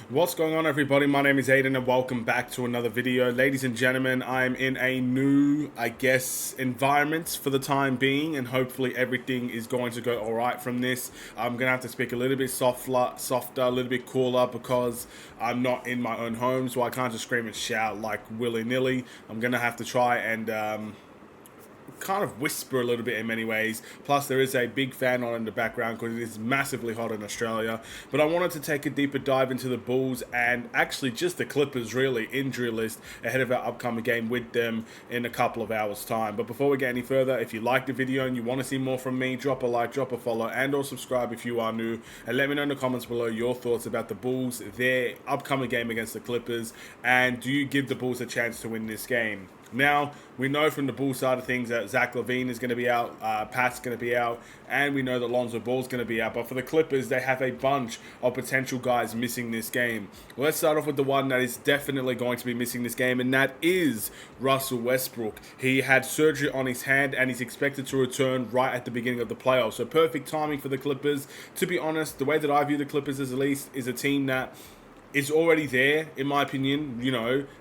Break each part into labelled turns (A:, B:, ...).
A: What's going on, everybody? My name is Aiden and welcome back to another video. Ladies and gentlemen, I'm in a new, environment for the time being, and hopefully everything is going to go alright from this. I'm going to have to speak a little bit softer, a little bit cooler because I'm not in my own home, so I can't just scream and shout like willy-nilly. I'm going to have to try and kind of whisper a little bit in many ways. Plus, there is a big fan on in the background because it is massively hot in Australia. But I wanted to take a deeper dive into the Bulls and actually just the Clippers, really, injury list ahead of our upcoming game with them in a couple of hours' time. But before we get any further, if you like the video and you want to see more from me, drop a like, drop a follow, and or subscribe if you are new. And let me know in the comments below your thoughts about the Bulls, their upcoming game against the Clippers, and do you give the Bulls a chance to win this game? Now, we know from the Bulls side of things that Zach LaVine is going to be out, Pat's going to be out, and we know that Lonzo Ball is going to be out. But for the Clippers, they have a bunch of potential guys missing this game. Well, let's start off with the one that is definitely going to be missing this game, and that is Russell Westbrook. He had surgery on his hand, and he's expected to return right at the beginning of the playoffs. So perfect timing for the Clippers. To be honest, the way that I view the Clippers as at least is a team that is already there, in my opinion,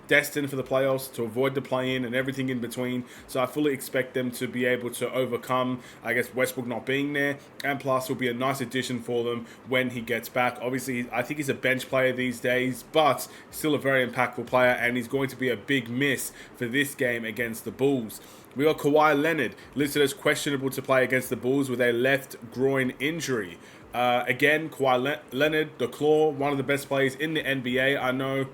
A: destined for the playoffs, to avoid the play-in and everything in between. So I fully expect them to be able to overcome, Westbrook not being there. And plus, will be a nice addition for them when he gets back. Obviously, I think he's a bench player these days, but still a very impactful player. And he's going to be a big miss for this game against the Bulls. We got Kawhi Leonard listed as questionable to play against the Bulls with a left groin injury. Again, Kawhi Leonard, the Claw, one of the best players in the NBA. I know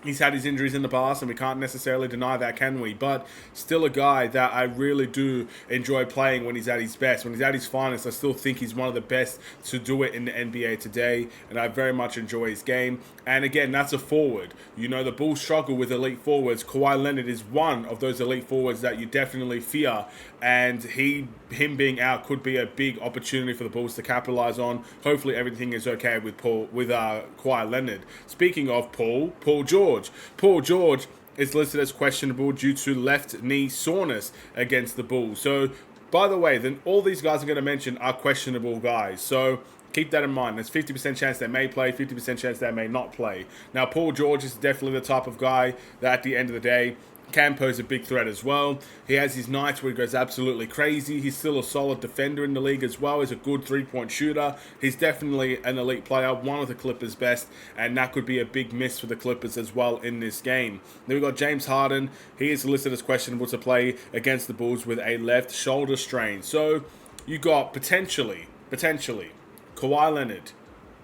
A: he's had his injuries in the past, and we can't necessarily deny that, can we? But still a guy that I really do enjoy playing when he's at his best. When he's at his finest, I still think he's one of the best to do it in the NBA today, and I very much enjoy his game. And again, that's a forward. The Bulls struggle with elite forwards. Kawhi Leonard is one of those elite forwards that you definitely fear, and him being out could be a big opportunity for the Bulls to capitalize on. Hopefully everything is okay with Kawhi Leonard. Speaking of Paul George. Paul George is listed as questionable due to left knee soreness against the Bulls. So, by the way, then all these guys I'm going to mention are questionable guys. So keep that in mind. There's 50% chance they may play, 50% chance they may not play. Now, Paul George is definitely the type of guy that at the end of the day can pose a big threat as well. He has his nights where he goes absolutely crazy. He's still a solid defender in the league as well. He's a good three-point shooter. He's definitely an elite player, one of the Clippers' best, and that could be a big miss for the Clippers as well in this game. Then we've got James Harden. He is listed as questionable to play against the Bulls with a left shoulder strain. So you got potentially, Kawhi Leonard,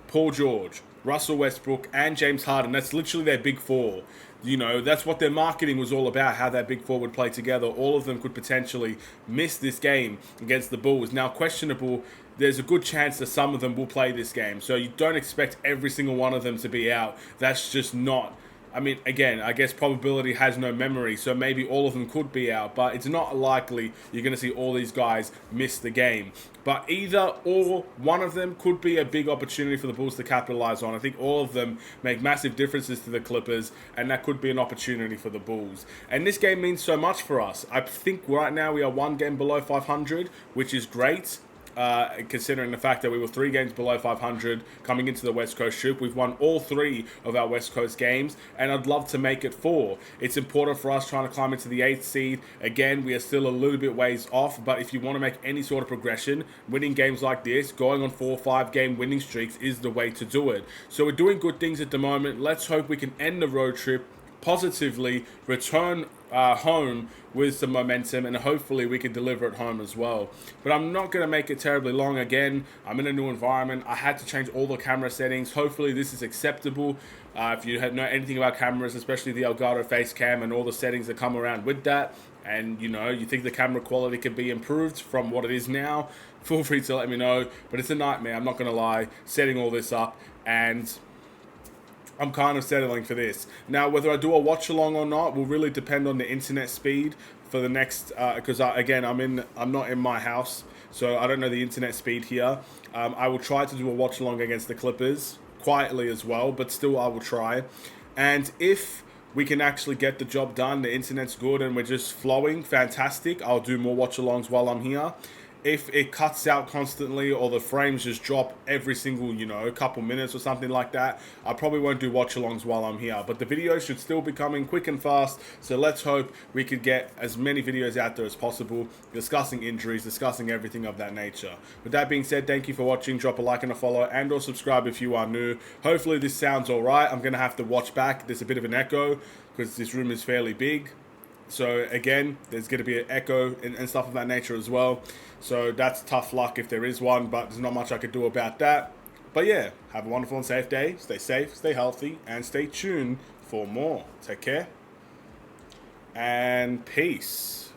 A: Paul George, Russell Westbrook, and James Harden. That's literally their big four. That's what their marketing was all about, how that big four would play together. All of them could potentially miss this game against the Bulls. Now, questionable, there's a good chance that some of them will play this game. So you don't expect every single one of them to be out. That's just not... again, I guess probability has no memory, so maybe all of them could be out, but it's not likely you're going to see all these guys miss the game. But either or one of them could be a big opportunity for the Bulls to capitalize on. I think all of them make massive differences to the Clippers, and that could be an opportunity for the Bulls. And this game means so much for us. I think right now we are one game below 500, which is great. Considering the fact that we were 3 games below 500 coming into the West Coast trip. We've won all 3 of our West Coast games, and I'd love to make it 4. It's important for us trying to climb into the 8th seed. Again, we are still a little bit ways off, but if you want to make any sort of progression, winning games like this, going on 4 or 5 game winning streaks is the way to do it. So we're doing good things at the moment. Let's hope we can end the road trip positively, return home with some momentum, and hopefully we can deliver at home as well. But I'm not going to make it terribly long. Again, I'm in a new environment. I had to change all the camera settings. Hopefully this is acceptable. If you know anything about cameras, especially the Elgato face cam and all the settings that come around with that, and you think the camera quality could be improved from what it is now, feel free to let me know. But it's a nightmare, I'm not going to lie, setting all this up, and I'm kind of settling for this. Now, whether I do a watch along or not will really depend on the internet speed for the next, because I'm not in my house, so I don't know the internet speed here. I will try to do a watch along against the Clippers quietly as well, but still I will try. And if we can actually get the job done, the internet's good and we're just flowing, fantastic. I'll do more watch alongs while I'm here. if it cuts out constantly or the frames just drop every single, couple minutes or something like that, I probably won't do watch-alongs while I'm here. But the videos should still be coming quick and fast, so let's hope we could get as many videos out there as possible, discussing injuries, discussing everything of that nature. With that being said, thank you for watching. Drop a like and a follow, and or subscribe if you are new. Hopefully this sounds alright. I'm going to have to watch back. There's a bit of an echo, because this room is fairly big. So again, there's going to be an echo and stuff of that nature as well. So that's tough luck if there is one, but there's not much I could do about that. But yeah, have a wonderful and safe day. Stay safe, stay healthy, and stay tuned for more. Take care, and peace.